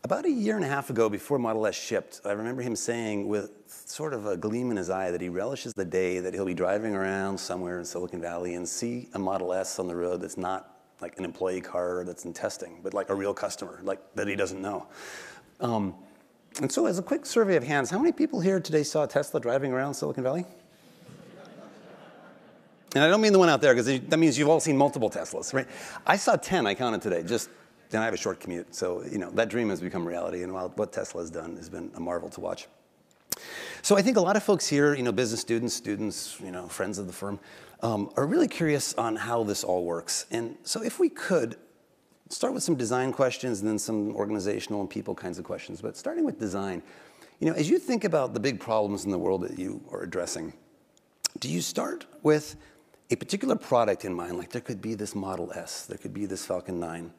About a year and a half ago, before Model S shipped, I remember him saying with sort of a gleam in his eye that he relishes the day that he'll be driving around somewhere in Silicon Valley and see a Model S on the road that's not like an employee car that's in testing, but like a real customer, like that he doesn't know. And so as a quick survey of hands, how many people here today saw a Tesla driving around Silicon Valley? And I don't mean the one out there, because that means you've all seen multiple Teslas, right? I saw 10, I counted today, and I have a short commute, so that dream has become reality, and what Tesla has done has been a marvel to watch. So I think a lot of folks here, business students, friends of the firm, are really curious on how this all works. And so if we could, start with some design questions and then some organizational and people kinds of questions. But starting with design, as you think about the big problems in the world that you are addressing, do you start with a particular product in mind, like there could be this Model S, there could be this Falcon 9,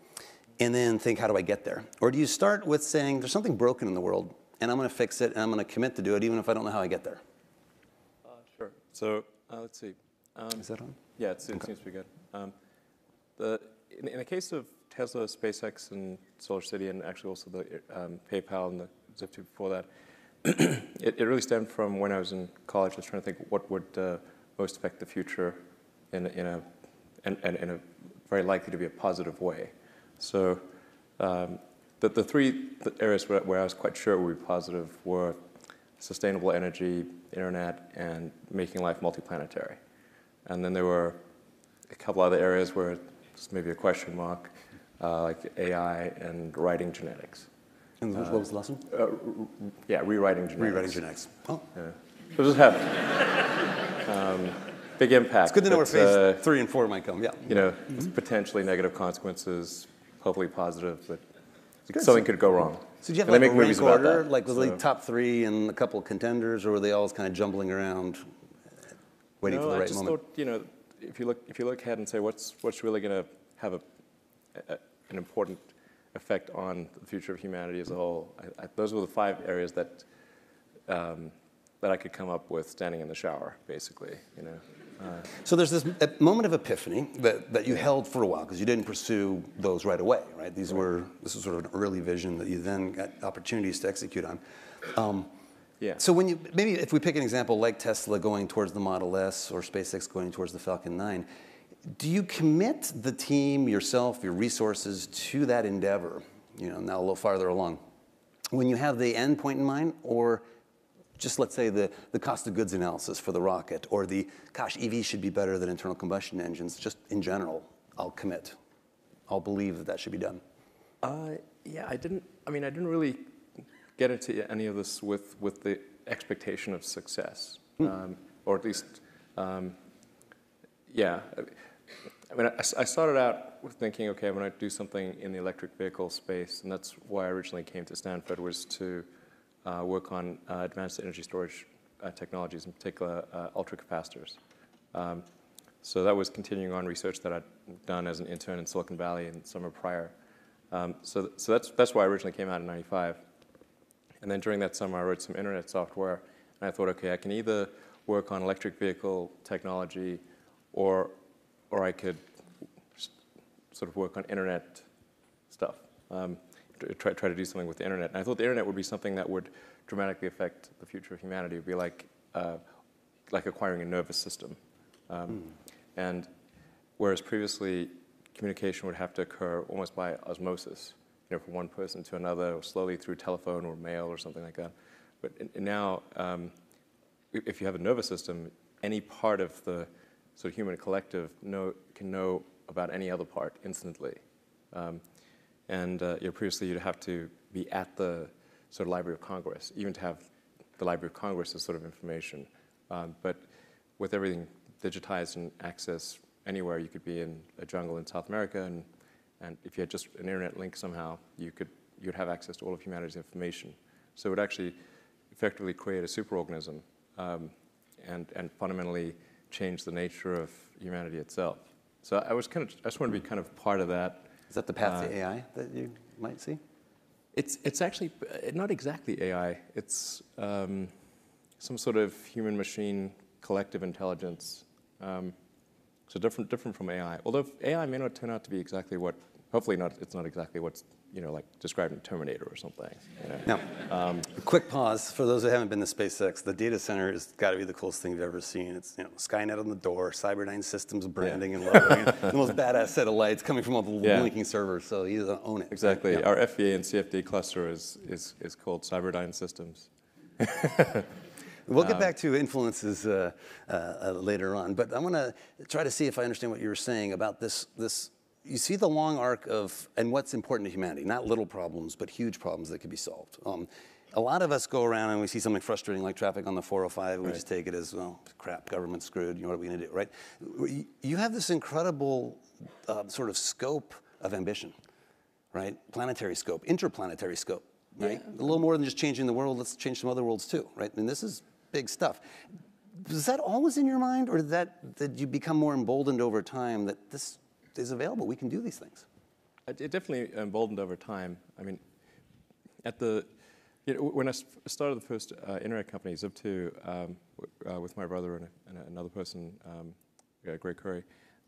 and then think, how do I get there? Or do you start with saying, there's something broken in the world, and I'm going to fix it, and I'm going to commit to do it, even if I don't know how I get there? Sure. So let's see. Is that on? Yeah, it seems to be good. In the case of Tesla, SpaceX, and SolarCity, and actually also the PayPal and the Zip2 before that, it really stemmed from when I was in college. I was trying to think what would most affect the future in a very likely to be a positive way. So the three areas where I was quite sure would be positive were sustainable energy, internet, and making life multiplanetary. And then there were a couple other areas where it's maybe a question mark, like AI and writing genetics. And what was the last one? Yeah, rewriting genetics. Rewriting genetics. Oh. Yeah. So just have big impact. It's good to know where phase 3 and 4 might come, yeah. Potentially negative consequences, hopefully positive, but something could go wrong. So did you have like a rank order, like was the top 3 and a couple of contenders, or were they all kind of jumbling around, waiting for the right moment? I just thought, if you look ahead and say what's really going to have an important effect on the future of humanity as a whole, those were the 5 areas that I could come up with standing in the shower, basically. So there's this moment of epiphany that you held for a while, because you didn't pursue those right away, right? This was sort of an early vision that you then got opportunities to execute on. Yeah. So maybe if we pick an example like Tesla going towards the Model S or SpaceX going towards the Falcon 9, do you commit the team, yourself, your resources to that endeavor, now a little farther along, when you have the end point in mind, or just let's say the cost of goods analysis for the rocket, or gosh, EVs should be better than internal combustion engines, just in general, I'll commit. I'll believe that should be done. Yeah, I didn't really get into any of this with the expectation of success, or at least, yeah. I started out with thinking, okay, I'm going to do something in the electric vehicle space, and that's why I originally came to Stanford, was to work on advanced energy storage technologies, in particular ultracapacitors. So that was continuing on research that I'd done as an intern in Silicon Valley in the summer prior. So that's why I originally came out in '95. And then during that summer, I wrote some internet software, and I thought, okay, I can either work on electric vehicle technology, or I could sort of work on internet stuff. Try to do something with the internet. And I thought the internet would be something that would dramatically affect the future of humanity. It would be like acquiring a nervous system. And whereas previously communication would have to occur almost by osmosis, from one person to another, or slowly through telephone or mail or something like that. But now, if you have a nervous system, any part of the sort of human collective can know about any other part instantly. Previously you'd have to be at the sort of Library of Congress, even to have the Library of Congress as sort of information. But with everything digitized and access anywhere, you could be in a jungle in South America, and if you had just an internet link somehow, you'd have access to all of humanity's information. So it would actually effectively create a superorganism and fundamentally change the nature of humanity itself. So I just want to be kind of part of that. Is that the path to AI that you might see? It's actually not exactly AI. It's some sort of human-machine collective intelligence. So different from AI. Although AI may not turn out to be exactly what, hopefully not, it's not exactly what's like described in Terminator or something. Now, a quick pause for those who haven't been to SpaceX. The data center has got to be the coolest thing you've ever seen. It's Skynet on the door, Cyberdyne Systems branding and logo, the most badass set of lights coming from all the blinking servers. So you own it. Exactly. Right? Our FVA and CFD cluster is called Cyberdyne Systems. We'll get back to influences later on, but I want to try to see if I understand what you were saying about this. You see the long arc of, and what's important to humanity, not little problems, but huge problems that could be solved. A lot of us go around and we see something frustrating like traffic on the 405, and we just take it as, well, crap, government's screwed, what are we going to do, right? You have this incredible sort of scope of ambition, right? Planetary scope, interplanetary scope, right? Yeah. A little more than just changing the world, let's change some other worlds too, right? And this is big stuff. Was that always in your mind, or did you become more emboldened over time that this is available, we can do these things? It definitely emboldened over time. I mean, when I started the first internet company, Zip2, with my brother and another person, Greg Curry,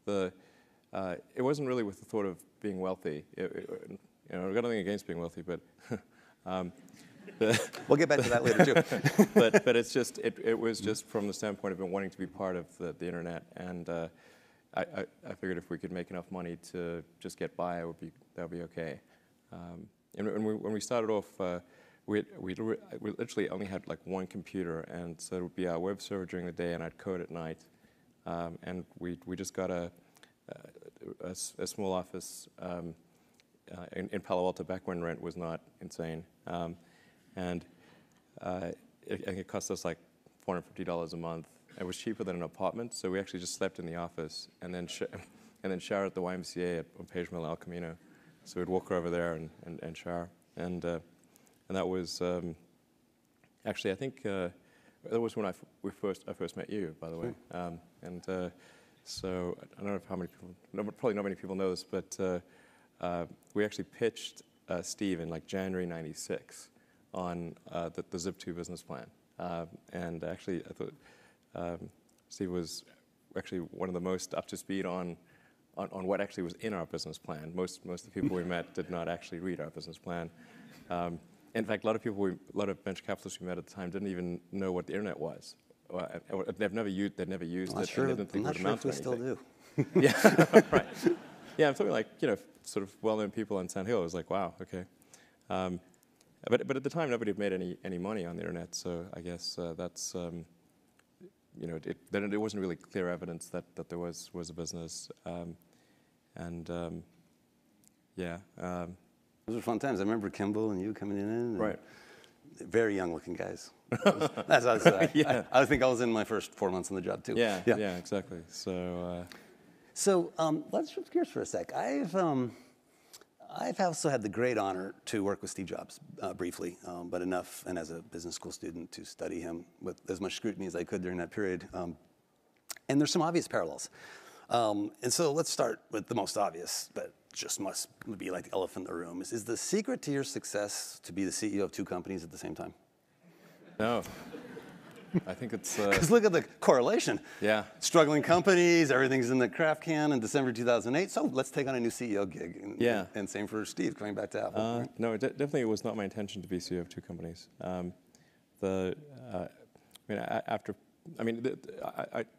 it wasn't really with the thought of being wealthy. I've got nothing against being wealthy, but we'll get back to that later too. but it was just from the standpoint of wanting to be part of the internet, and I figured if we could make enough money to just get by, that would be okay. And when we started off, we literally only had like one computer, and so it would be our web server during the day, and I'd code at night. And we just got a small office in Palo Alto back when rent was not insane, and it cost us like $450 a month. It was cheaper than an apartment, so we actually just slept in the office and then showered at the YMCA on Page Mill, El Camino. So we'd walk over there and shower, and that was actually, I think that was when I first met you, by the way. So I don't know how many people, probably not many people know this, but we actually pitched Steve in like January '96 on the Zip2 business plan, and actually I thought. Steve was actually one of the most up to speed on what actually was in our business plan. Most of the people we met did not actually read our business plan. In fact, a lot of venture capitalists we met at the time didn't even know what the internet was. They'd never used it. Sure, and they didn't think I'm not it would sure amount if we to still anything. do. Yeah, right. Yeah, I'm talking like sort of well-known people on Sand Hill. It was like, wow, okay. But at the time, nobody had made any money on the internet, so I guess that's. Then it wasn't really clear evidence that there was a business, Those were fun times. I remember Kimball and you coming in. Right. Very young-looking guys. That's what I was. Yeah. I think I was in my first 4 months on the job too. Yeah, exactly. So. Let's shift gears for a sec. I've also had the great honor to work with Steve Jobs briefly, but enough, and as a business school student, to study him with as much scrutiny as I could during that period. And there's some obvious parallels. And so let's start with the most obvious, but just must be like the elephant in the room. Is the secret to your success to be the CEO of two companies at the same time? No. I think it's... Because look at the correlation. Yeah. Struggling companies, everything's in the craft can in December 2008. So let's take on a new CEO gig. And same for Steve, coming back to Apple. Right? No, definitely it was not my intention to be CEO of two companies. There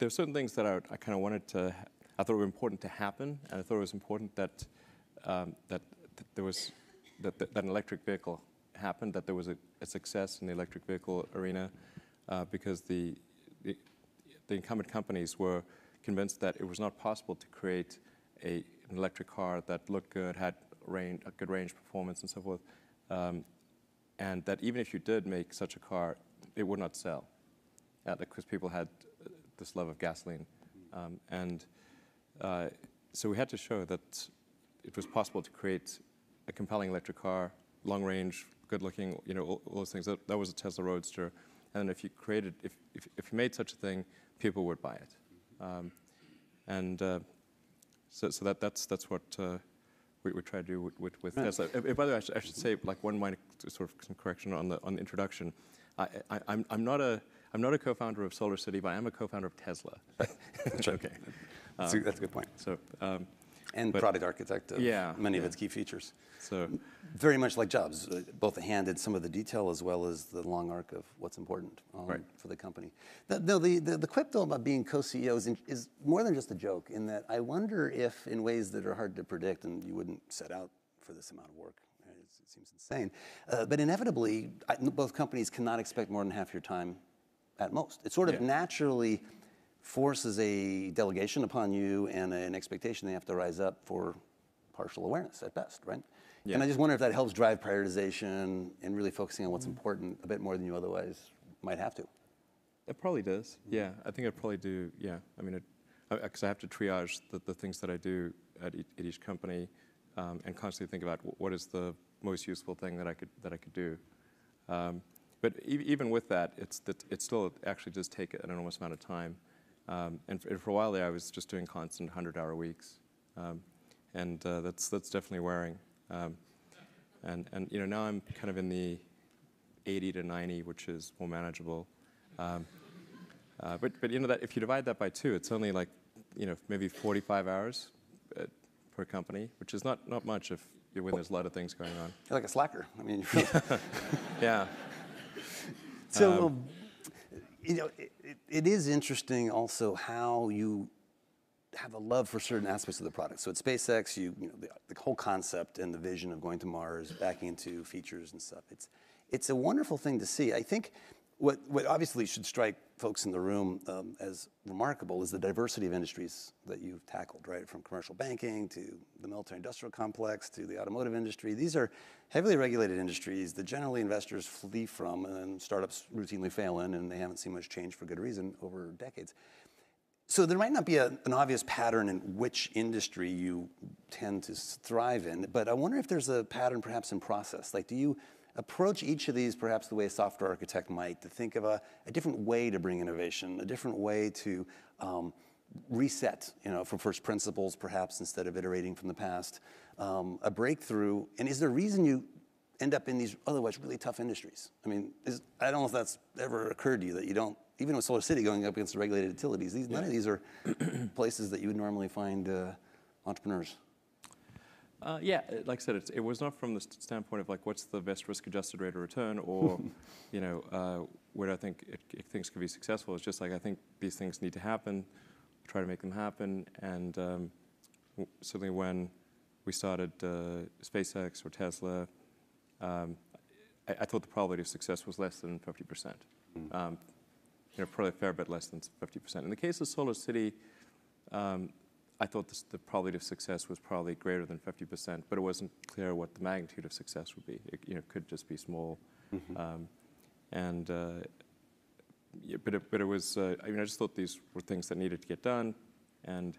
were certain things that I kind of wanted to, I thought were important to happen, and I thought it was important that there was, that an electric vehicle happened, that there was a success in the electric vehicle arena. Because the incumbent companies were convinced that it was not possible to create an electric car that looked good, had a good range performance and so forth, and that even if you did make such a car, it would not sell, because people had this love of gasoline. So we had to show that it was possible to create a compelling electric car, long range, good looking, all those things. That was a Tesla Roadster. And if you made such a thing, people would buy it, so that's what we try to do with Tesla. By the way, I should say, like one minor sort of some correction on the introduction. I'm not a co-founder of SolarCity, but I am a co-founder of Tesla. That's right. Okay, that's a good point. So. And product architect of many of its key features. So very much like Jobs, both handed some of the detail as well as the long arc of what's important for the company. The quip though about being co-CEO is more than just a joke, in that I wonder if in ways that are hard to predict, and you wouldn't set out for this amount of work, right? It seems insane, but inevitably both companies cannot expect more than half your time at most. It sort of naturally forces a delegation upon you and an expectation they have to rise up for partial awareness at best, right? Yeah. And I just wonder if that helps drive prioritization and really focusing on what's important a bit more than you otherwise might have to. It probably does, yeah. I think I'd probably do, yeah. I mean, because I have to triage the things that I do at each company and constantly think about what is the most useful thing that I could do. But even with that, it still actually does take an enormous amount of time. And for a while there, I was just doing constant 100-hour weeks, and that's definitely wearing. And you know, now I'm kind of in the 80 to 90, which is more manageable. But you know that if you divide that by 2, it's only like, you know, maybe 45 hours per company, which is not much when there's a lot of things going on. You're like a slacker. I mean, yeah. So. You know, it is interesting also how you have a love for certain aspects of the product. So at SpaceX, you know, the whole concept and the vision of going to Mars, backing into features and stuff. It's a wonderful thing to see. I think what obviously should strike folks in the room as remarkable is the diversity of industries that you've tackled, right? From commercial banking to the military-industrial complex to the automotive industry. These are heavily regulated industries that generally investors flee from, and startups routinely fail in, and they haven't seen much change for good reason over decades. So there might not be an obvious pattern in which industry you tend to thrive in, but I wonder if there's a pattern perhaps in process. Like, do you approach each of these perhaps the way a software architect might, to think of a different way to bring innovation, a different way to reset, you know, from first principles perhaps instead of iterating from the past, a breakthrough? And is there a reason you end up in these otherwise really tough industries? I mean, I don't know if that's ever occurred to you, that you don't, even with Solar City going up against the regulated utilities, none of these are places that you would normally find entrepreneurs. Yeah, like I said, it was not from the standpoint of like what's the best risk-adjusted rate of return, or you know, where I think things could be successful. It's just like I think these things need to happen, try to make them happen, and certainly when we started SpaceX or Tesla, I thought the probability of success was less than 50%. You know, probably a fair bit less than 50%. In the case of Solar City, I thought the probability of success was probably greater than 50%, but it wasn't clear what the magnitude of success would be. It, you know, could just be small, yeah, but it was. I mean, I just thought these were things that needed to get done, and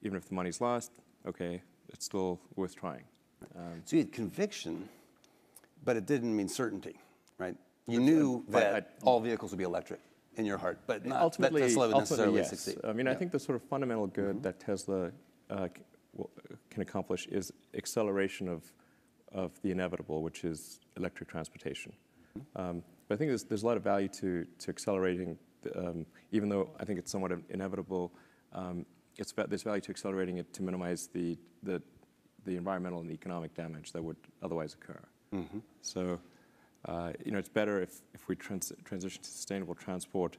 even if the money's lost, okay, it's still worth trying. So you had conviction, but it didn't mean certainty, right? You knew that all vehicles would be electric in your heart, but not ultimately, that Tesla would necessarily succeed. I mean, I think the sort of fundamental good that Tesla can accomplish is acceleration of the inevitable, which is electric transportation. But I think there's a lot of value to accelerating, even though I think it's somewhat inevitable. There's value to accelerating it to minimize the environmental and economic damage that would otherwise occur. So, you know, it's better if we transition to sustainable transport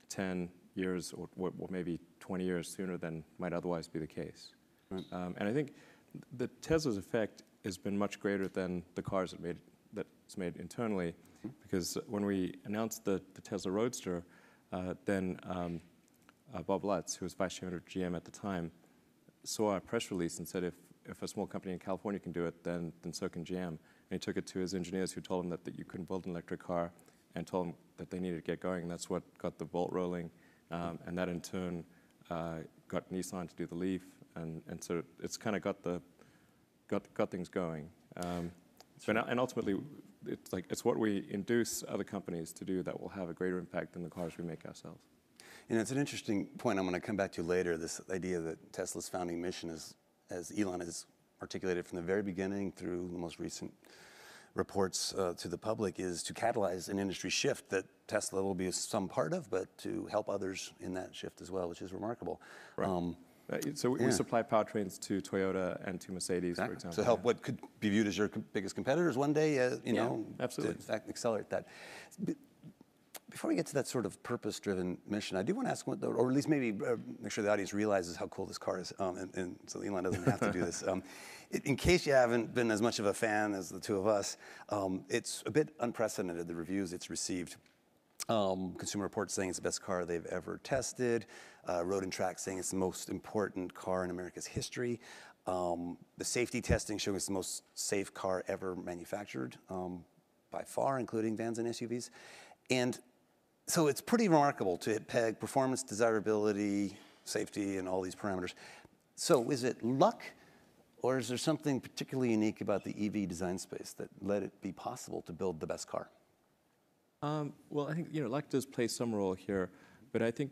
10 years or maybe 20 years sooner than might otherwise be the case. And I think the Tesla's effect has been much greater than the cars that's made internally, because when we announced the Tesla Roadster, then Bob Lutz, who was vice chairman of GM at the time, saw a press release and said, if a small company in California can do it, then so can GM. And he took it to his engineers, who told him that you couldn't build an electric car, and told him that they needed to get going. And that's what got the Bolt rolling, and that in turn got Nissan to do the Leaf, and so it's kind of got things going. And ultimately, it's what we induce other companies to do that will have a greater impact than the cars we make ourselves. You know, it's an interesting point I'm going to come back to later, this idea that Tesla's founding mission is, as Elon has articulated from the very beginning through the most recent reports to the public, is to catalyze an industry shift that Tesla will be some part of, but to help others in that shift as well, which is remarkable. Right. So we supply powertrains to Toyota and to Mercedes, for example. So help what could be viewed as your biggest competitors one day, you know, absolutely. to in fact accelerate that. Before we get to that sort of purpose-driven mission, I do want to ask, or at least maybe make sure the audience realizes how cool this car is, and so Elon doesn't have to do this. In case you haven't been as much of a fan as the two of us, it's a bit unprecedented, the reviews it's received. Consumer Reports saying it's the best car they've ever tested. Road and Track saying it's the most important car in America's history. The safety testing showing it's the most safe car ever manufactured, by far, including vans and SUVs. And so it's pretty remarkable to peg performance, desirability, safety, and all these parameters. So is it luck, or is there something particularly unique about the EV design space that let it be possible to build the best car? Well, I think luck does play some role here, but I think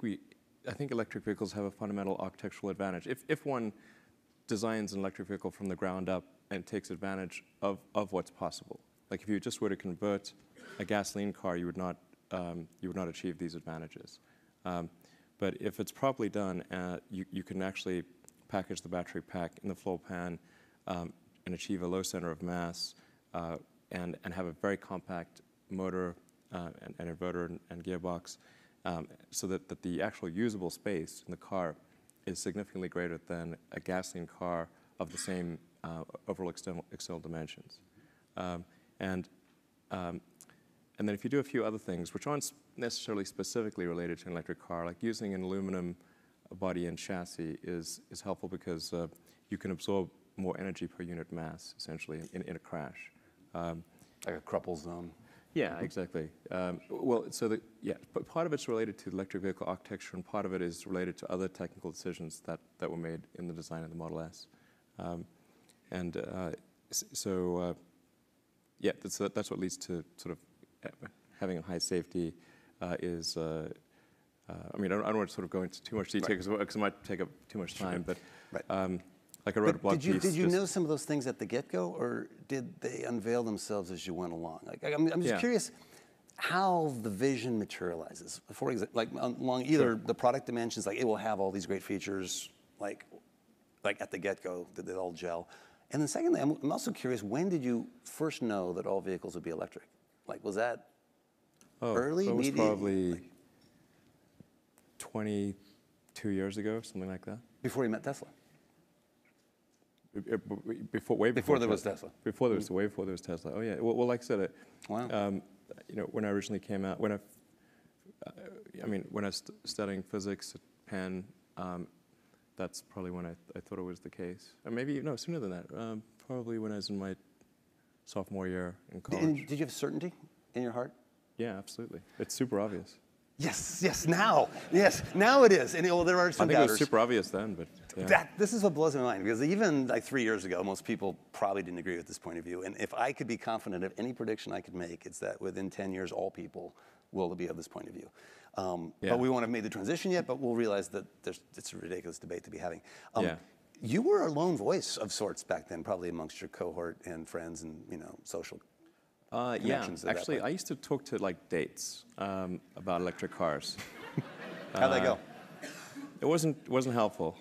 electric vehicles have a fundamental architectural advantage. If one designs an electric vehicle from the ground up and takes advantage of what's possible, like if you just were to convert a gasoline car, you would not achieve these advantages. But if it's properly done, you can actually package the battery pack in the floor pan and achieve a low center of mass and have a very compact motor and inverter and gearbox, so that the actual usable space in the car is significantly greater than a gasoline car of the same overall external dimensions. And then if you do a few other things, which aren't necessarily specifically related to an electric car, like using an aluminum body and chassis is helpful because you can absorb more energy per unit mass, essentially, in a crash. Like a crumple zone. Yeah, exactly. Well, so but part of it's related to electric vehicle architecture, and part of it is related to other technical decisions that were made in the design of the Model S. That's what leads to sort of having a high safety is. I mean, I don't want to sort of go into too much detail because it might take up too much time, but. Like I wrote a blog piece. Did you know some of those things at the get-go, or did they unveil themselves as you went along? Like, I'm just curious how the vision materializes. For example, like along either the product dimensions, like it will have all these great features, like at the get-go, that they all gel. And then secondly, I'm also curious, when did you first know that all vehicles would be electric? Like, was that early? It was probably 22 years ago, something like that. Before you met Tesla? Way before there was Tesla. Way before there was Tesla. Oh yeah. Well, like I said, wow. When I originally came out, when I was studying physics at Penn, that's probably when I thought it was the case. Or maybe sooner than that. Probably when I was in my sophomore year in college. And did you have certainty in your heart? Yeah, absolutely. It's super obvious. Yes, now it is. And there are some doubters. I think it was super obvious then, but yeah. This is what blows my mind, because even like 3 years ago, most people probably didn't agree with this point of view. And if I could be confident of any prediction I could make, it's that within 10 years, all people will be of this point of view. But we won't have made the transition yet, but we'll realize that it's a ridiculous debate to be having. You were a lone voice of sorts back then, probably amongst your cohort and friends and social connections. Actually, I used to talk to dates about electric cars. How'd that go? It wasn't helpful.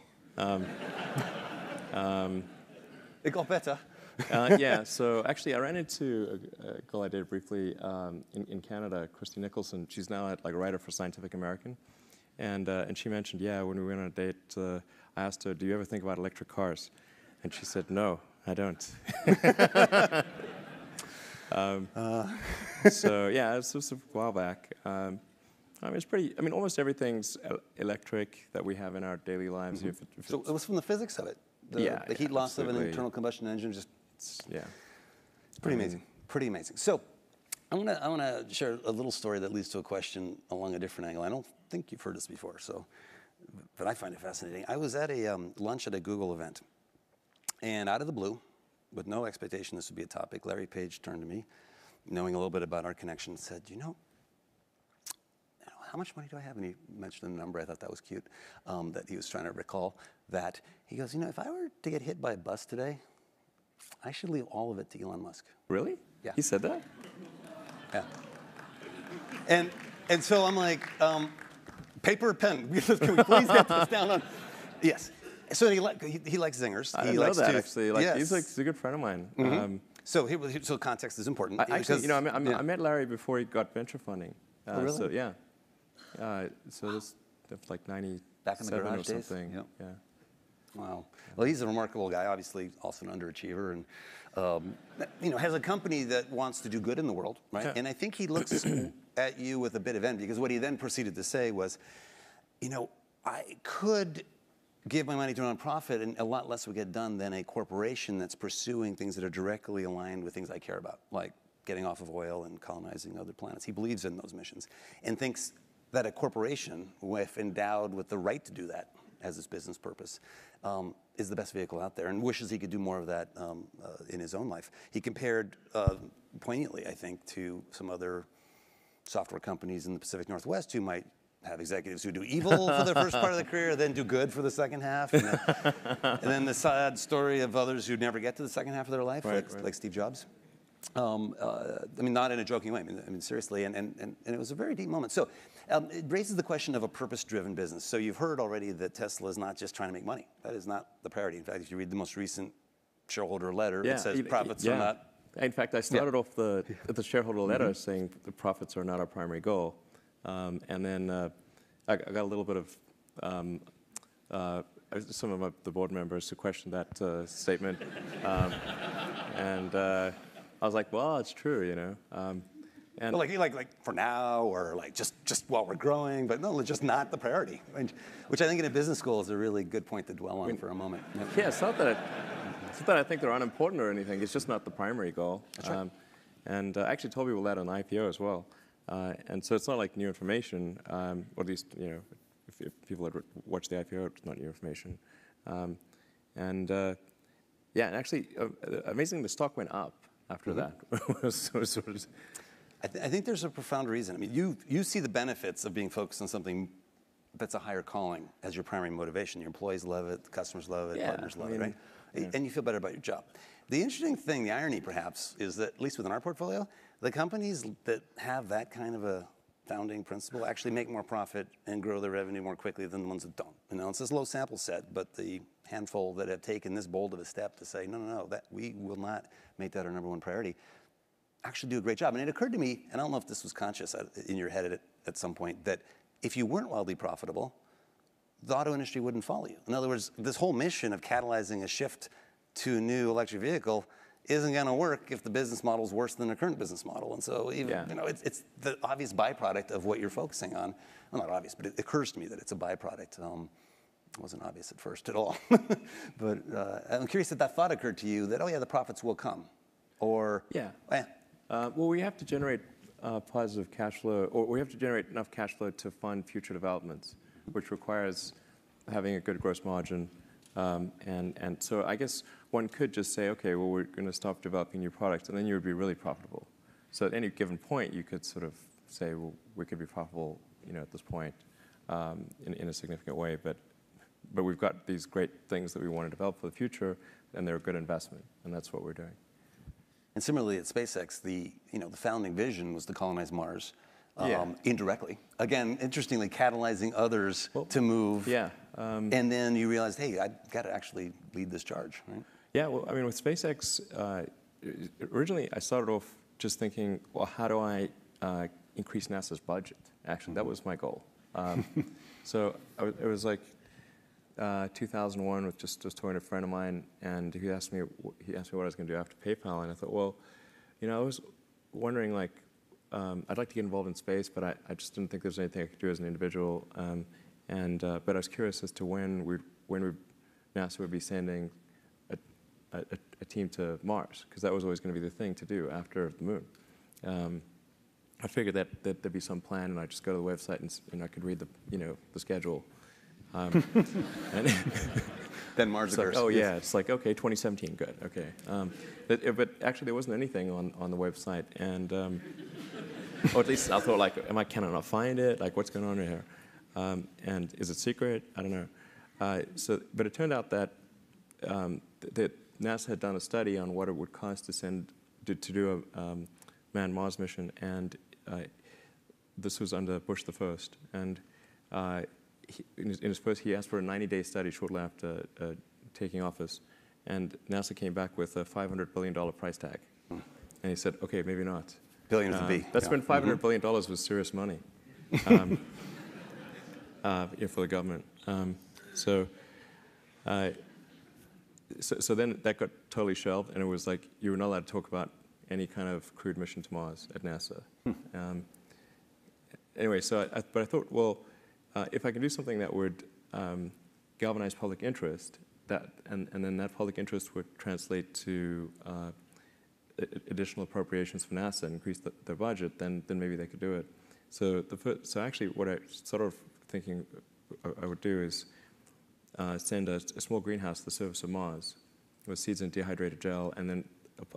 It got better. So actually, I ran into a girl I dated briefly in Canada, Christy Nicholson. She's now a writer for Scientific American, and she mentioned, when we went on a date, I asked her, "Do you ever think about electric cars?" And she said, "No, I don't." So it was a while back. It's pretty. I mean, almost everything's electric that we have in our daily lives. Mm-hmm. So it was from the physics of it. The heat loss of an internal combustion engine. It's pretty amazing. Pretty amazing. So I want to share a little story that leads to a question along a different angle. I don't think you've heard this before, but I find it fascinating. I was at a lunch at a Google event, and out of the blue, with no expectation this would be a topic, Larry Page turned to me, knowing a little bit about our connection, and said, how much money do I have? And he mentioned a number. I thought that was cute, that he was trying to recall that. He goes, if I were to get hit by a bus today, I should leave all of it to Elon Musk. Really? Yeah. He said that? Yeah. And so I'm like, paper or pen? Can we please get this down on? Yes. So he likes zingers. I He know likes that to, actually. Like yes. he's a good friend of mine. So context is important. Actually, because, I met Larry before he got venture funding. Oh, really? So yeah. So that's like 97 Back in the garage or days? something. Yep. Yeah. Wow. Well, he's a remarkable guy, obviously also an underachiever, and has a company that wants to do good in the world, right? Yeah. And I think he looks at you with a bit of envy, because what he then proceeded to say was, I could give my money to a nonprofit and a lot less would get done than a corporation that's pursuing things that are directly aligned with things I care about, like getting off of oil and colonizing other planets. He believes in those missions and thinks that a corporation, if endowed with the right to do that as its business purpose, is the best vehicle out there, and wishes he could do more of that in his own life. He compared poignantly, I think, to some other software companies in the Pacific Northwest who might have executives who do evil for the first part of their career, then do good for the second half, and then the sad story of others who never get to the second half of their life, like Steve Jobs. Not in a joking way. I mean seriously, and it was a very deep moment. So it raises the question of a purpose-driven business. So you've heard already that Tesla is not just trying to make money. That is not the priority. In fact, if you read the most recent shareholder letter, it says profits are not. In fact, I started off the shareholder letter saying the profits are not our primary goal, and then I got a little bit of some of the board members who questioned that statement, and I was like, well, it's true, And like for now, or like just while we're growing, but no, just not the priority. Which I think in a business school is a really good point to dwell on for a moment. Yeah, it's not that I think they're unimportant or anything. It's just not the primary goal. That's right. And I actually told people that on the IPO as well. And so it's not like new information, or at least if people had watched the IPO, it's not new information. And actually, amazingly, the stock went up after that. I think there's a profound reason. I mean, you see the benefits of being focused on something that's a higher calling as your primary motivation. Your employees love it, the customers love it, partners love it, right? Yeah. And you feel better about your job. The interesting thing, the irony perhaps, is that at least within our portfolio, the companies that have that kind of a founding principle actually make more profit and grow their revenue more quickly than the ones that don't. It's this low sample set, but the handful that have taken this bold of a step to say, no, that we will not make that our number one priority, actually do a great job. And it occurred to me, and I don't know if this was conscious in your head at some point, that if you weren't wildly profitable, the auto industry wouldn't follow you. In other words, this whole mission of catalyzing a shift to a new electric vehicle isn't going to work if the business model is worse than the current business model. And so it's the obvious byproduct of what you're focusing on. Well, not obvious, but it occurs to me that it's a byproduct. It wasn't obvious at first at all. But I'm curious if that thought occurred to you that, the profits will come. Or, well, we have to generate positive cash flow, or we have to generate enough cash flow to fund future developments, which requires having a good gross margin. And so I guess one could just say, okay, well, we're going to stop developing new products, and then you would be really profitable. So at any given point, you could sort of say, well, we could be profitable, at this point in a significant way. But we've got these great things that we want to develop for the future, and they're a good investment, and that's what we're doing. And similarly at SpaceX, the founding vision was to colonize Mars indirectly. Again, interestingly, catalyzing others to move. And then you realized, hey, I've got to actually lead this charge, right? Yeah, well, with SpaceX, originally I started off just thinking, well, how do I increase NASA's budget? Actually, that was my goal. So it was like 2001 with just talking to a friend of mine, and he asked me what I was going to do after PayPal, and I thought, well, I was wondering, like, I'd like to get involved in space, but I just didn't think there was anything I could do as an individual, but I was curious as to when NASA would be sending a team to Mars, because that was always going to be the thing to do after the moon. I figured that there'd be some plan, and I'd just go to the website and I could read the schedule. And then Mars occurs. Like, oh yeah, it's like, okay, 2017, good, okay. But actually there wasn't anything on the website, and or at least I thought, like, can I not find it? Like, what's going on here? And is it secret? I don't know. But it turned out that that NASA had done a study on what it would cost to do a manned Mars mission, and this was under Bush the First, and in his first, he asked for a 90-day study shortly after taking office, and NASA came back with a $500 billion price tag. And he said, okay, maybe not. Billion with a B. That's when $500 billion was serious money for the government. So then that got totally shelved, and it was like you were not allowed to talk about any kind of crewed mission to Mars at NASA. Anyway, but I thought, well, if I can do something that would galvanize public interest, and then that public interest would translate to additional appropriations for NASA and increase their budget, then maybe they could do it. So actually, what I sort of thinking I would do is send a small greenhouse to the surface of Mars with seeds in dehydrated gel, and then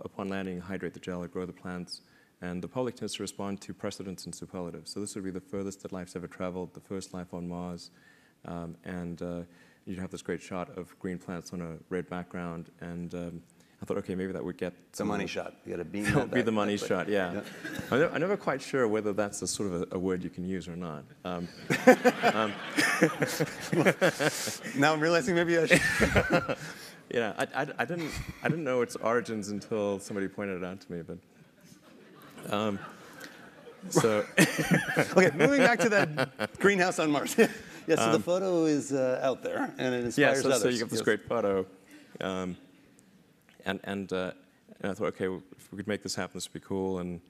upon landing, hydrate the gel and grow the plants. And the public tends to respond to precedents and superlatives. So this would be the furthest that life's ever traveled, the first life on Mars, and you'd have this great shot of green plants on a red background. And I thought, okay, maybe that would get the money shot. You got to beam that that be the back. money shot, yeah. I'm never quite sure whether that's a sort of a word you can use or not. Now I'm realizing maybe I should. Yeah, I didn't know its origins until somebody pointed it out to me, but. So. Okay, moving back to that greenhouse on Mars. Yeah, so the photo is out there, and it inspires others. So you get this great photo, and I thought, okay, well, if we could make this happen, this would be cool, and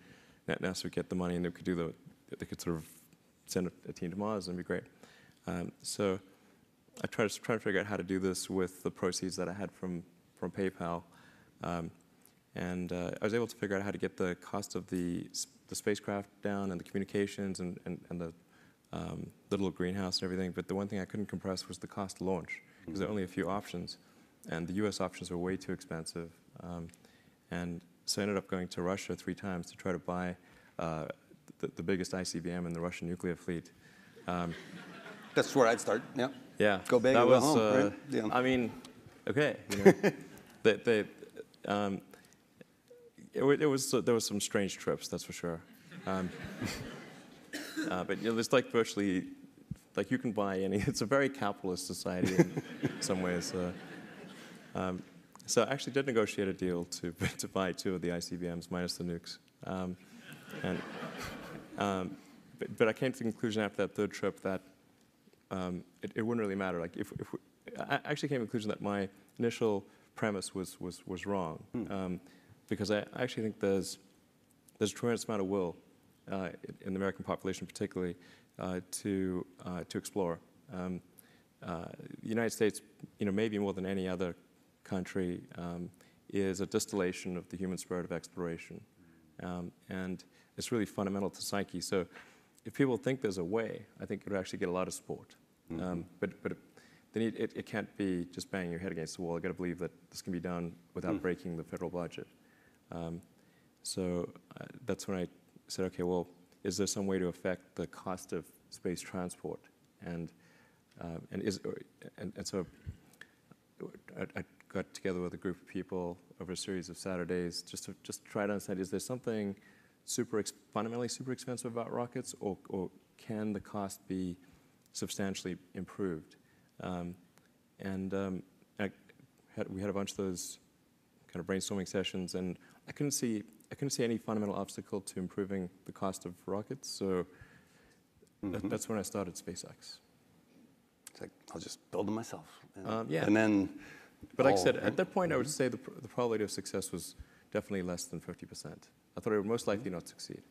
NASA would get the money, and they could sort of send a team to Mars, and it'd be great. So I tried to figure out how to do this with the proceeds that I had from PayPal, and I was able to figure out how to get the cost of the spacecraft down and the communications and the little greenhouse and everything. But the one thing I couldn't compress was the cost to launch, because there are only a few options, and the U.S. options were way too expensive. And so I ended up going to Russia 3 times to try to buy the biggest ICBM in the Russian nuclear fleet. That's where I'd start. Yeah. Yeah. Go big or go home. Right? Yeah. I mean, okay. There was some strange trips, that's for sure. But it's like virtually, like you can buy any. It's a very capitalist society in some ways. So I actually did negotiate a deal to buy 2 of the ICBMs minus the nukes. But I came to the conclusion after that 3rd trip that it wouldn't really matter. Like I actually came to the conclusion that my initial premise was wrong, because I actually think there's a tremendous amount of will in the American population, particularly to explore. The United States, maybe more than any other country, is a distillation of the human spirit of exploration, and it's really fundamental to psyche. So, if people think there's a way, I think it would actually get a lot of support. But it can't be just banging your head against the wall. You've got to believe that this can be done without breaking the federal budget. So that's when I said, okay, well, is there some way to affect the cost of space transport? And so I got together with a group of people over a series of Saturdays just to try to understand, is there something fundamentally super expensive about rockets, or can the cost be substantially improved? We had a bunch of those kind of brainstorming sessions, and I couldn't see any fundamental obstacle to improving the cost of rockets. So that's when I started SpaceX. It's like, I'll just build them myself. Yeah. And then. But like I said, at that point, I would say the probability of success was definitely less than 50%. I thought it would most likely not succeed,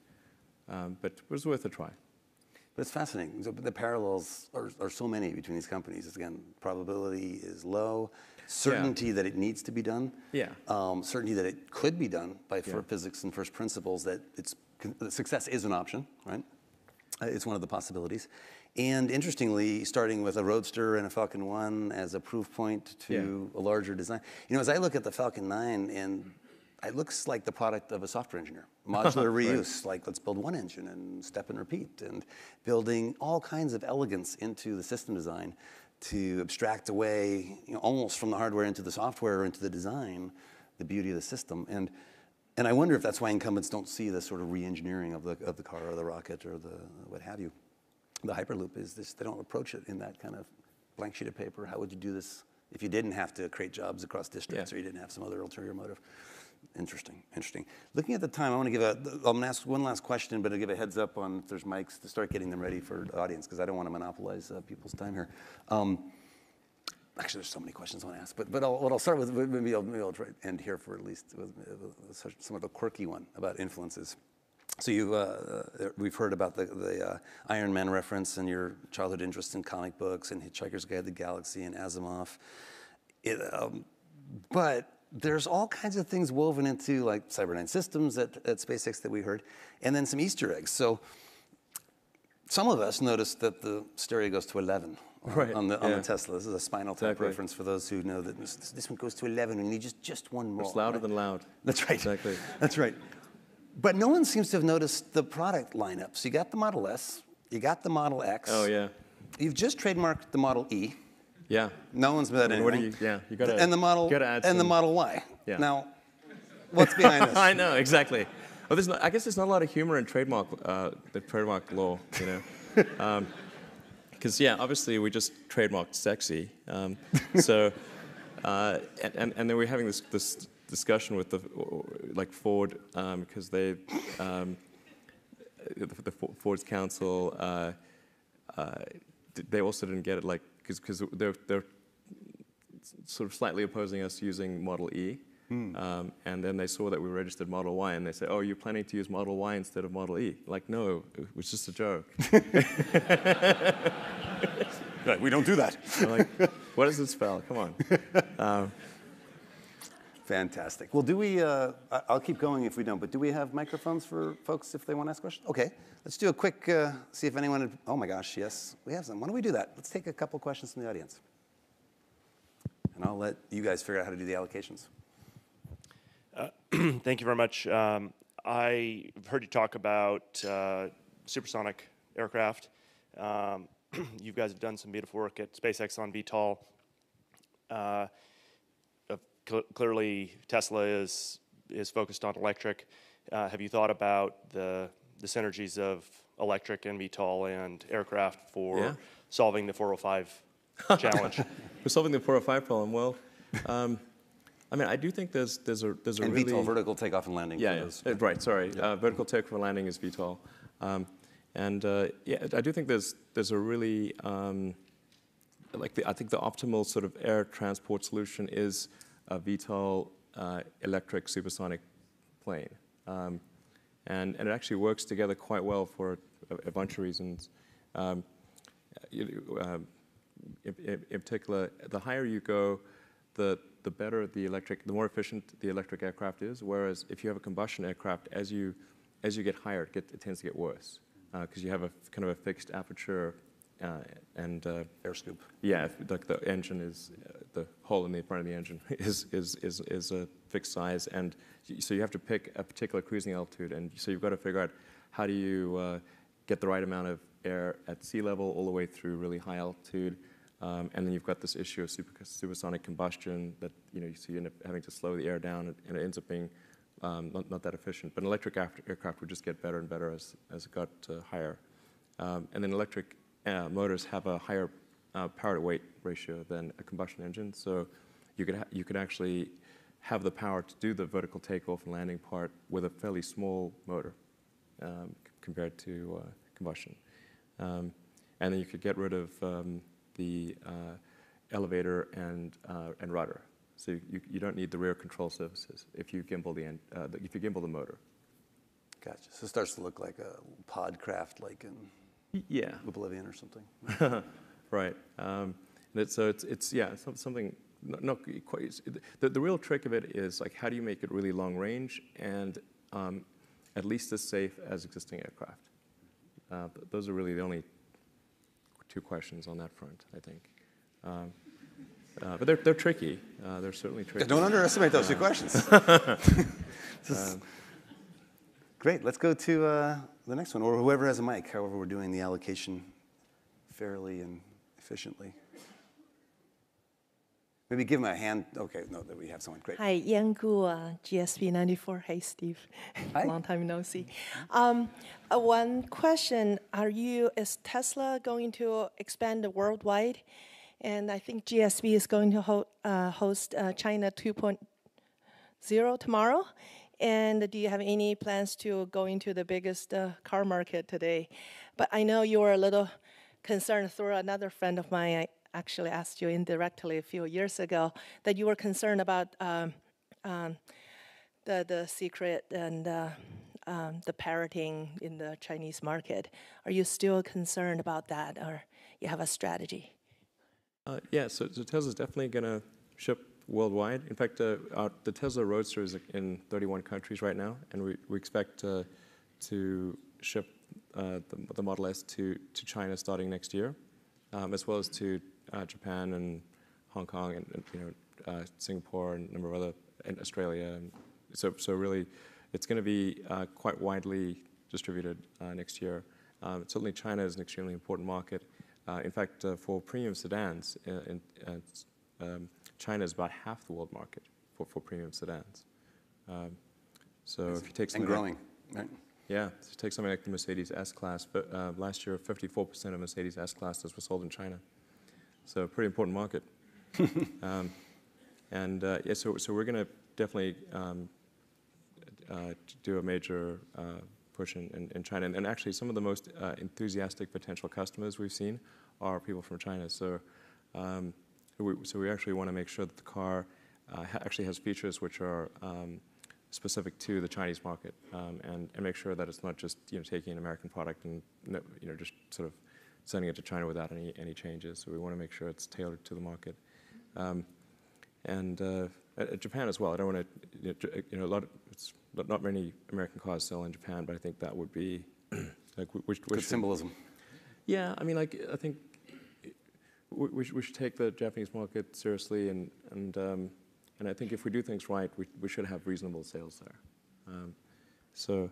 but it was worth a try. But it's fascinating. The parallels are so many between these companies. It's, again, probability is low, certainty that it needs to be done, certainty that it could be done by physics and first principles, that success is an option, right? It's one of the possibilities. And interestingly, starting with a Roadster and a Falcon 1 as a proof point to a larger design. As I look at the Falcon 9, and it looks like the product of a software engineer. Modular reuse, like let's build one engine and step and repeat, and building all kinds of elegance into the system design to abstract away, almost from the hardware into the software or into the design, the beauty of the system. And I wonder if that's why incumbents don't see this sort of re-engineering of the car or the rocket or the what have you. the Hyperloop is this, they don't approach it in that kind of blank sheet of paper. How would you do this if you didn't have to create jobs across districts or you didn't have some other ulterior motive? Interesting, interesting. Looking at the time, I'm going to ask one last question, but I'll give a heads up on if there's mics to start getting them ready for the audience, because I don't want to monopolize people's time here. Actually, there's so many questions I want to ask, but what I'll start with, maybe I'll try to end here for at least with some of the quirky one about influences. So we've heard about the Iron Man reference and your childhood interest in comic books and Hitchhiker's Guide to the Galaxy and Asimov. But there's all kinds of things woven into like Cyberdyne Systems at SpaceX that we heard, and then some Easter eggs. So some of us noticed that the stereo goes to 11 on the Tesla. This is a Spinal Tap reference for those who know that this one goes to 11 and you need just one more. It's louder than loud. That's right. Exactly. That's right. But no one seems to have noticed the product lineup. So you got the Model S, you got the Model X. Oh, yeah. You've just trademarked the Model E. Yeah. No one's met anything. What do you? Yeah, you got to. And the Model and the Model Y. Yeah. Now, what's behind this? I know exactly. Well, I guess there's not a lot of humor in the trademark law, you know, because obviously we just trademarked sexy. So, and then we're having this discussion with Ford because the Ford's counsel they also didn't get it because they're sort of slightly opposing us using Model E. And then they saw that we registered Model Y, and they said, "Oh, you're planning to use Model Y instead of Model E?" Like, no, it was just a joke. Right, we don't do that. Like, what does it spell? Come on. Fantastic. Well, do we? I'll keep going if we don't. But do we have microphones for folks if they want to ask questions? Okay, let's do a quick see if anyone. Oh my gosh, yes, we have some. Why don't we do that? Let's take a couple questions from the audience, and I'll let you guys figure out how to do the allocations. Thank you very much. I've heard you talk about supersonic aircraft. You guys have done some beautiful work at SpaceX on VTOL. Clearly, Tesla is focused on electric. Have you thought about the synergies of electric and VTOL and aircraft for solving the 405 challenge? For solving the 405 problem, well. I mean, I do think there's a and really VTOL, vertical takeoff and landing. Right. Sorry, vertical takeoff and landing is VTOL, I do think there's a really I think the optimal sort of air transport solution is a VTOL electric supersonic plane, and it actually works together quite well for a bunch of reasons. In particular, the higher you go, the better the more efficient the electric aircraft is. Whereas if you have a combustion aircraft, as you get higher, it tends to get worse because you have a kind of a fixed aperture and air scoop. Yeah, like the engine is the hole in the front of the engine is a fixed size, and so you have to pick a particular cruising altitude, and so you've got to figure out how do you get the right amount of air at sea level all the way through really high altitude. And then you've got this issue of supersonic combustion that so you end up having to slow the air down, and it ends up being not that efficient. But an electric aircraft would just get better and better as it got higher. And then electric motors have a higher power to weight ratio than a combustion engine, so you could actually have the power to do the vertical takeoff and landing part with a fairly small motor compared to combustion. And then you could get rid of the elevator and rudder, so you don't need the rear control surfaces if you gimbal the motor. Gotcha. So it starts to look like a pod craft, like in Oblivion or something. Right. So it's something not quite. The real trick of it is like how do you make it really long range and at least as safe as existing aircraft. Those are really the only two questions on that front, I think. But they're tricky. They're certainly tricky. Don't underestimate those two questions. Great. Let's go to the next one, or whoever has a mic, however we're doing the allocation fairly and efficiently. Maybe give him a hand. Okay, no, that we have someone. Great. Hi, Yan Gu, GSP 94. Hey, Steve. Hi. Long time no see. One question, is Tesla going to expand worldwide? And I think GSP is going to host China 2.0 tomorrow. And do you have any plans to go into the biggest car market today? But I know you were a little concerned through another friend of mine. I actually asked you indirectly a few years ago that you were concerned about the secret and the parroting in the Chinese market. Are you still concerned about that, or you have a strategy? Yeah, so Tesla's definitely going to ship worldwide. In fact, the Tesla Roadster is in 31 countries right now, and we expect to ship the Model S to China starting next year, as well as to Japan and Hong Kong and Singapore and a number of other, and Australia. And so really, it's going to be quite widely distributed next year. Certainly, China is an extremely important market. In fact, for premium sedans, China is about half the world market for premium sedans. So if you take something growing, right? Yeah, so take something like the Mercedes S-Class. But last year, 54% of Mercedes S-Classes were sold in China. So a pretty important market. Yeah, so we're going to definitely do a major push in China. And actually, some of the most enthusiastic potential customers we've seen are people from China. So we actually want to make sure that the car actually has features which are specific to the Chinese market, and make sure that it's not just taking an American product and just sort of sending it to China without any changes. So we want to make sure it's tailored to the market. Japan as well. I don't want to, it's not many American cars sell in Japan, but I think that would be like good symbolism. Yeah, I mean, like I think we should take the Japanese market seriously, and I think if we do things right, we should have reasonable sales there. So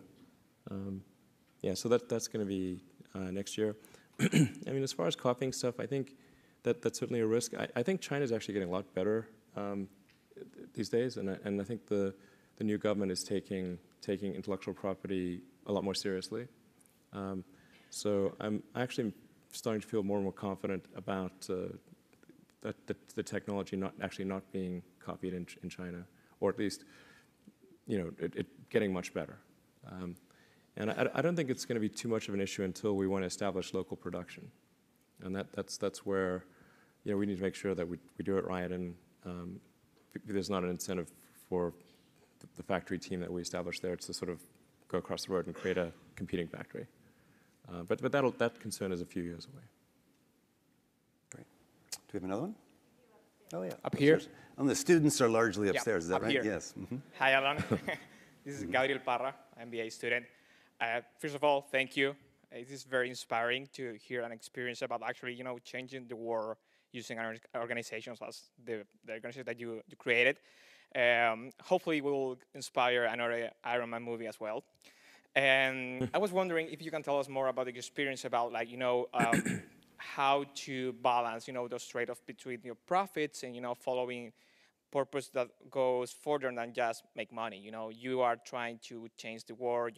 so that's going to be next year. I mean, as far as copying stuff, I think that's certainly a risk. I think China's actually getting a lot better these days, and I think the new government is taking intellectual property a lot more seriously. So I'm actually starting to feel more and more confident about the technology not being copied in China, or at least it getting much better. And I don't think it's going to be too much of an issue until we want to establish local production, and that's where we need to make sure that we do it right, and there's not an incentive for the factory team that we established there to sort of go across the road and create a competing factory. But that concern is a few years away. Great. Do we have another one? Oh, yeah. Up here. And the students are largely upstairs, is that up right? Here. Yes. Mm-hmm. Hi, Elon. This is Gabriel Parra, MBA student. First of all, thank you. It is very inspiring to hear an experience about actually, changing the world using organizations as the organization that you created. Hopefully, we will inspire another Iron Man movie as well. And I was wondering if you can tell us more about the experience about, how to balance, those trade-offs between your profits and, following purpose that goes further than just make money. You are trying to change the world,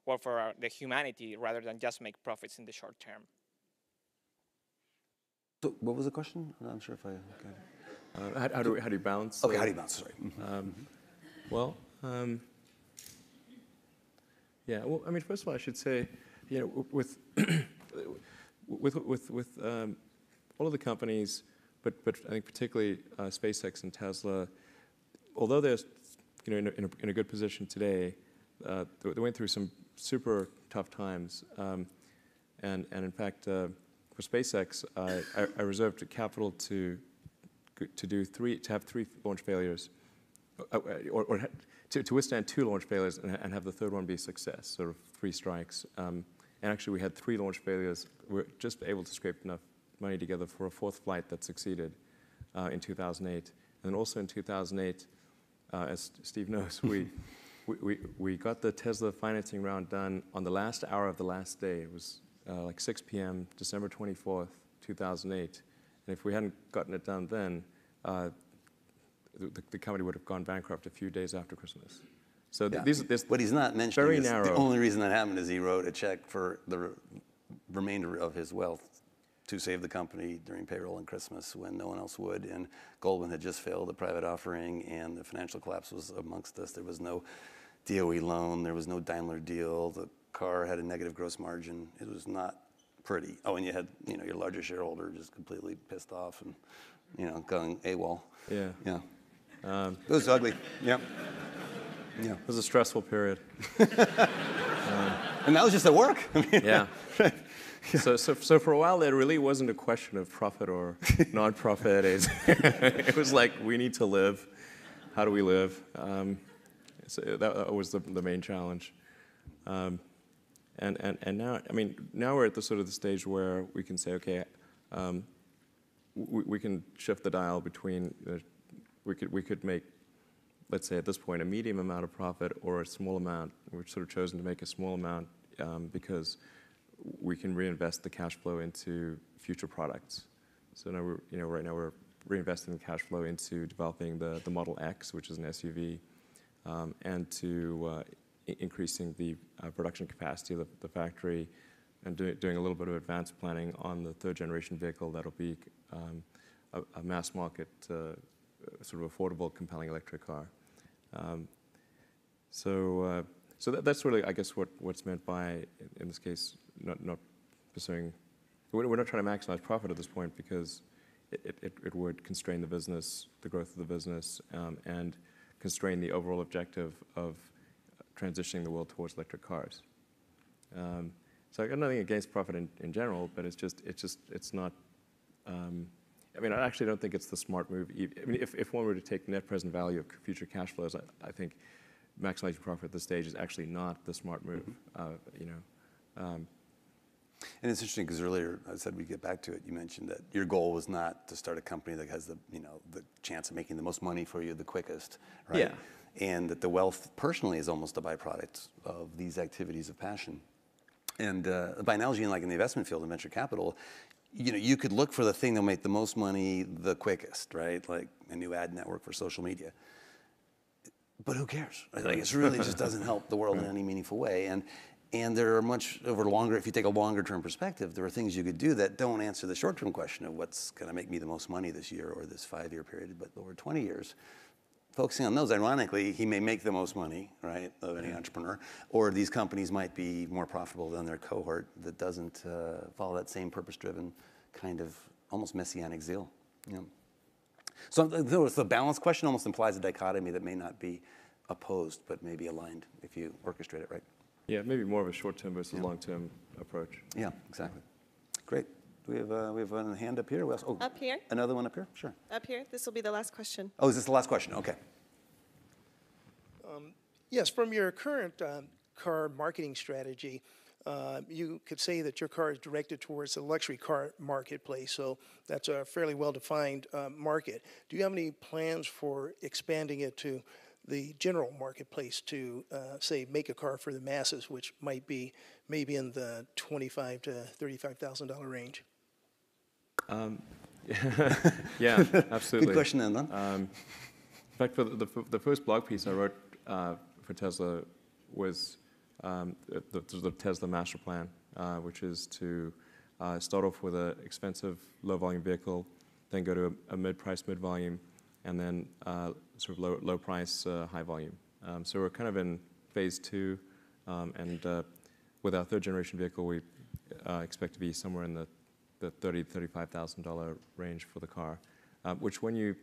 work for the humanity rather than just make profits in the short term. So what was the question? I'm not sure if I got it. How do you balance? Okay, how do you balance? Sorry. Well, yeah. Well, I mean, first of all, I should say, with all of the companies, but I think particularly SpaceX and Tesla, although they're in a good position today, they went through some super tough times, and in fact, for SpaceX, I reserved capital to have 3 launch failures, or to withstand 2 launch failures and have the third one be a success, sort of 3 strikes. And actually, we had 3 launch failures. We were just able to scrape enough money together for a 4th flight that succeeded in 2008. And then also in 2008, as Steve knows, we got the Tesla financing round done on the last hour of the last day. It was like 6 p.m., December 24th, 2008. And if we hadn't gotten it done then, the company would have gone bankrupt a few days after Christmas. So Yeah. this What he's not mentioning very is narrow. the only reason that happened is he wrote a check for the remainder of his wealth to save the company during payroll and Christmas when no one else would. And Goldman had just failed a private offering, and the financial collapse was amongst us. There was no DOE loan. There was no Daimler deal. The car had a negative gross margin. It was not pretty. Oh, and you had your largest shareholder just completely pissed off and going AWOL. Yeah. Yeah. It was ugly. Yeah. Yeah. It was a stressful period. And that was just at work. I mean, Yeah. So for a while, there really wasn't a question of profit or non-profit. It was like, we need to live. How do we live? So that was the main challenge. And now, I mean, now we're at the sort of the stage where we can say, okay, we can shift the dial between. We could make, let's say at this point, a medium amount of profit or a small amount. We've sort of chosen to make a small amount because we can reinvest the cash flow into future products. So now right now we're reinvesting the cash flow into developing the Model X, which is an SUV, and to increasing the production capacity of the factory, and doing a little bit of advanced planning on the third generation vehicle that'll be a mass market, sort of affordable, compelling electric car. So that's really, I guess, what's meant by, in this case, not pursuing. We're not trying to maximize profit at this point because it would constrain the business, the growth of the business, and constrain the overall objective of transitioning the world towards electric cars. So I got nothing against profit in general, but it's not. I mean, I actually don't think it's the smart move. I mean, if one were to take net present value of future cash flows, I think maximizing profit at this stage is actually not the smart move. And it's interesting because earlier I said we'd get back to it. You mentioned that your goal was not to start a company that has the chance of making the most money for you the quickest, right? Yeah. And that the wealth personally is almost a byproduct of these activities of passion. And by analogy, in the investment field in venture capital, you could look for the thing that'll make the most money the quickest, right? Like a new ad network for social media. But who cares? Like it really just doesn't help the world in any meaningful way. And there are much over longer, if you take a longer term perspective, there are things you could do that don't answer the short term question of what's going to make me the most money this year or this 5-year period, but over 20 years. Focusing on those, ironically, he may make the most money, right, of any entrepreneur, or these companies might be more profitable than their cohort that doesn't follow that same purpose-driven kind of almost messianic zeal. So the balance question almost implies a dichotomy that may not be opposed, but may be aligned if you orchestrate it right. Yeah, maybe more of a short-term versus long-term approach. Yeah, exactly. Great. Do we have a hand up here? Up here? Another one up here? Sure. Up here? This will be the last question. Oh, is this the last question? Okay. Yes, from your current car marketing strategy, you could say that your car is directed towards the luxury car marketplace, so that's a fairly well-defined market. Do you have any plans for expanding it to the general marketplace to, say, make a car for the masses, which might be maybe in the $25,000 to $35,000 range? Yeah, absolutely. Good question, Elon. In fact, for the first blog piece I wrote for Tesla was the Tesla master plan, which is to start off with an expensive low-volume vehicle, then go to a mid-price, mid-volume, and then sort of low-price, high-volume. So we're kind of in phase 2, and with our third-generation vehicle, we expect to be somewhere in the $30,000 to $35,000 range for the car, which when you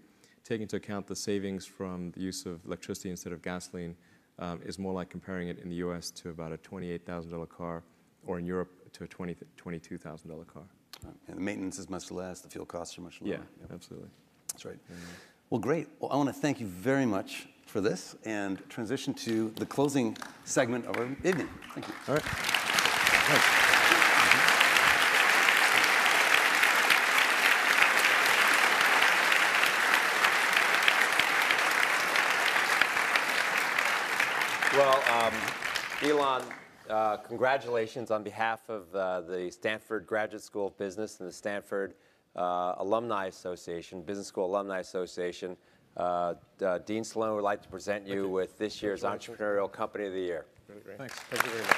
take into account the savings from the use of electricity instead of gasoline, is more like comparing it in the US to about a $28,000 car, or in Europe to a $22,000 car. And the maintenance is much less, the fuel costs are much lower. Yeah, absolutely. That's right. Well, great. Well, I want to thank you very much for this and transition to the closing segment of our evening. Thank you. All right. Thanks. Well, Elon, congratulations on behalf of the Stanford Graduate School of Business and the Stanford Alumni Association, Business School Alumni Association. Dean Sloan would like to present you with this year's Entrepreneurial Company of the Year. Really great. Thanks. Thank you very much.